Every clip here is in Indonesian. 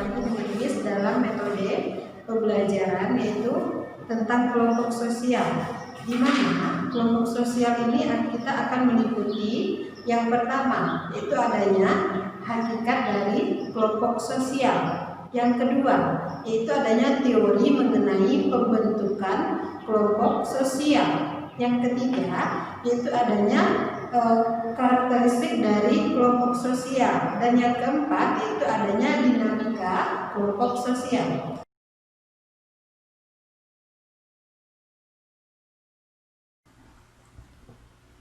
lagi menulis dalam metode pembelajaran, yaitu tentang kelompok sosial, di mana kelompok sosial ini kita akan mengikuti yang pertama, yaitu adanya hakikat dari kelompok sosial. Yang kedua, yaitu adanya teori mengenai pembentukan kelompok sosial. Yang ketiga, yaitu adanya karakteristik dari kelompok sosial. Dan yang keempat, yaitu adanya dinamika kelompok sosial.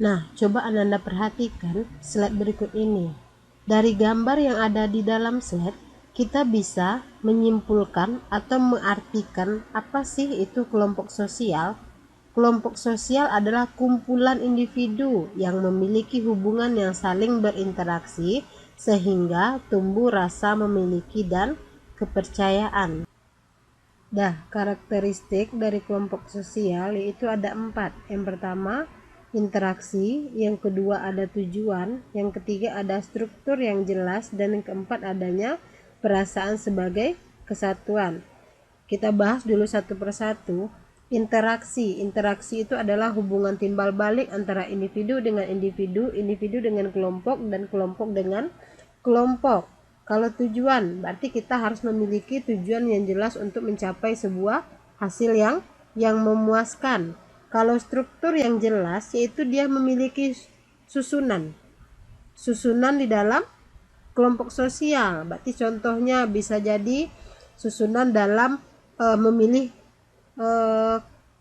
Nah, coba Ananda perhatikan slide berikut ini. Dari gambar yang ada di dalam slide, kita bisa menyimpulkan atau mengartikan apa sih itu kelompok sosial. Kelompok sosial adalah kumpulan individu yang memiliki hubungan yang saling berinteraksi sehingga tumbuh rasa memiliki dan kepercayaan. Karakteristik dari kelompok sosial yaitu ada 4. Yang pertama, interaksi, yang kedua ada tujuan, yang ketiga ada struktur yang jelas, dan yang keempat adanya perasaan sebagai kesatuan. Kita bahas dulu satu persatu. Interaksi itu adalah hubungan timbal balik antara individu dengan individu, individu dengan kelompok, dan kelompok dengan kelompok. Kalau tujuan, berarti kita harus memiliki tujuan yang jelas untuk mencapai sebuah hasil yang memuaskan. Kalau struktur yang jelas, yaitu dia memiliki susunan di dalam kelompok sosial. Berarti contohnya bisa jadi susunan dalam memilih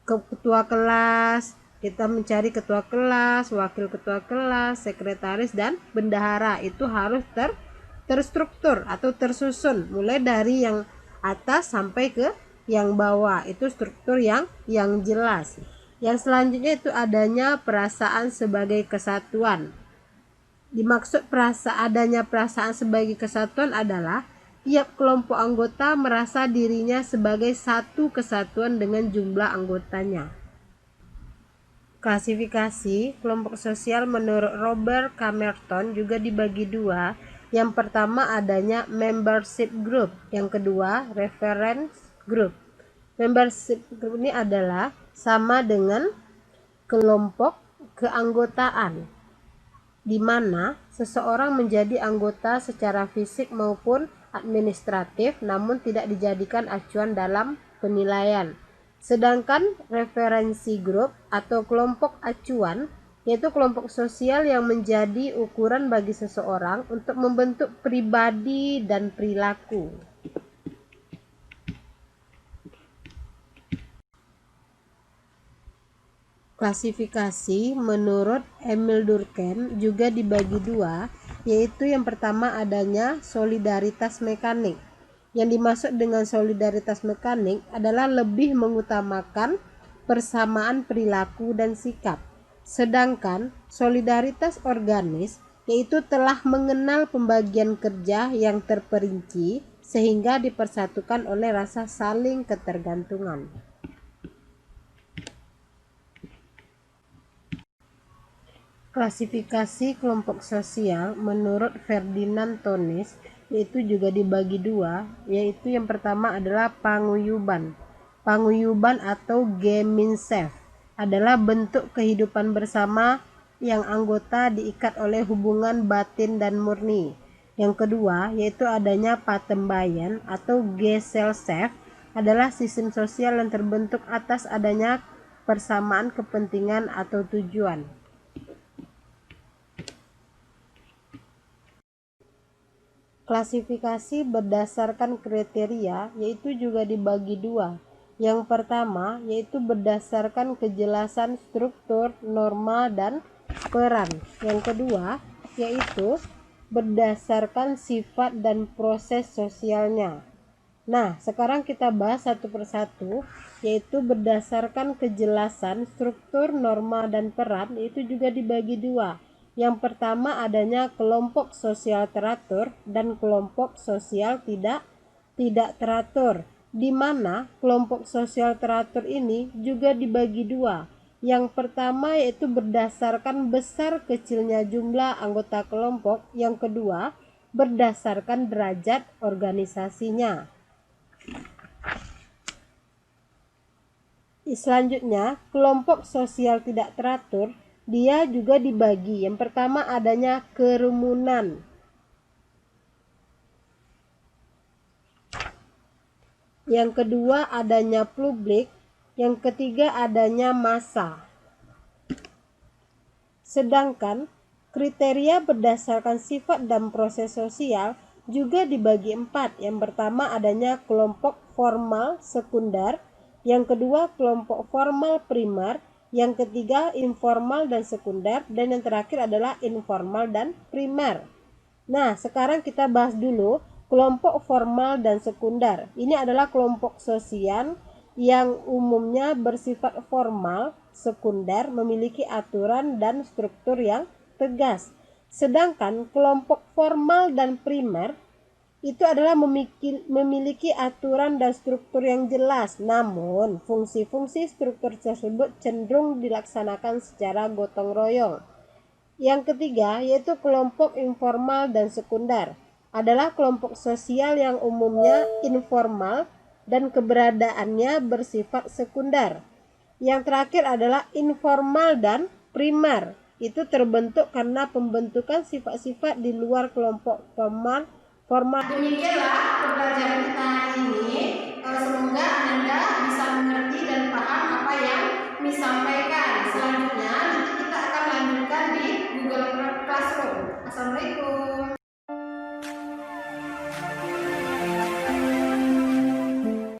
ketua kelas, kita mencari ketua kelas, wakil ketua kelas, sekretaris, dan bendahara. Itu harus terstruktur atau tersusun, mulai dari yang atas sampai ke yang bawah. Itu struktur yang jelas. Yang selanjutnya itu adanya perasaan sebagai kesatuan. Dimaksud adanya perasaan sebagai kesatuan adalah tiap kelompok anggota merasa dirinya sebagai satu kesatuan dengan jumlah anggotanya. Klasifikasi kelompok sosial menurut Robert Camerton juga dibagi dua. Yang pertama adanya membership group, yang kedua reference group. Membership group ini adalah sama dengan kelompok keanggotaan, di mana seseorang menjadi anggota secara fisik maupun administratif namun tidak dijadikan acuan dalam penilaian. Sedangkan referensi grup atau kelompok acuan yaitu kelompok sosial yang menjadi ukuran bagi seseorang untuk membentuk pribadi dan perilaku. Klasifikasi menurut Emil Durkheim juga dibagi dua, yaitu yang pertama adanya solidaritas mekanik. Yang dimaksud dengan solidaritas mekanik adalah lebih mengutamakan persamaan perilaku dan sikap. Sedangkan solidaritas organis yaitu telah mengenal pembagian kerja yang terperinci sehingga dipersatukan oleh rasa saling ketergantungan. Klasifikasi kelompok sosial menurut Ferdinand Tonis yaitu juga dibagi dua, yaitu yang pertama adalah paguyuban. Paguyuban atau Gemeinschaft adalah bentuk kehidupan bersama yang anggota diikat oleh hubungan batin dan murni. Yang kedua yaitu adanya patembayan atau Gesellschaft adalah sistem sosial yang terbentuk atas adanya persamaan kepentingan atau tujuan. Klasifikasi berdasarkan kriteria yaitu juga dibagi dua. Yang pertama yaitu berdasarkan kejelasan struktur, norma, dan peran. Yang kedua yaitu berdasarkan sifat dan proses sosialnya. Nah, sekarang kita bahas satu persatu, yaitu berdasarkan kejelasan struktur, norma, dan peran, itu juga dibagi dua. Yang pertama adanya kelompok sosial teratur dan kelompok sosial tidak teratur, di mana kelompok sosial teratur ini juga dibagi dua. Yang pertama yaitu berdasarkan besar kecilnya jumlah anggota kelompok. Yang kedua berdasarkan derajat organisasinya. Selanjutnya, kelompok sosial tidak teratur, dia juga dibagi. Yang pertama adanya kerumunan. Yang kedua adanya publik. Yang ketiga adanya massa. Sedangkan kriteria berdasarkan sifat dan proses sosial juga dibagi 4. Yang pertama adanya kelompok formal sekunder. Yang kedua kelompok formal primer, yang ketiga informal dan sekunder, dan yang terakhir adalah informal dan primer. Nah, sekarang kita bahas dulu kelompok formal dan sekunder. Ini adalah kelompok sosial yang umumnya bersifat formal, sekunder, memiliki aturan dan struktur yang tegas. Sedangkan kelompok formal dan primer itu adalah memiliki aturan dan struktur yang jelas, namun fungsi-fungsi struktur tersebut cenderung dilaksanakan secara gotong royong. Yang ketiga yaitu kelompok informal dan sekunder, adalah kelompok sosial yang umumnya informal dan keberadaannya bersifat sekunder. Yang terakhir adalah informal dan primer, itu terbentuk karena pembentukan sifat-sifat di luar kelompok formal. Demikianlah pembelajaran kita hari ini.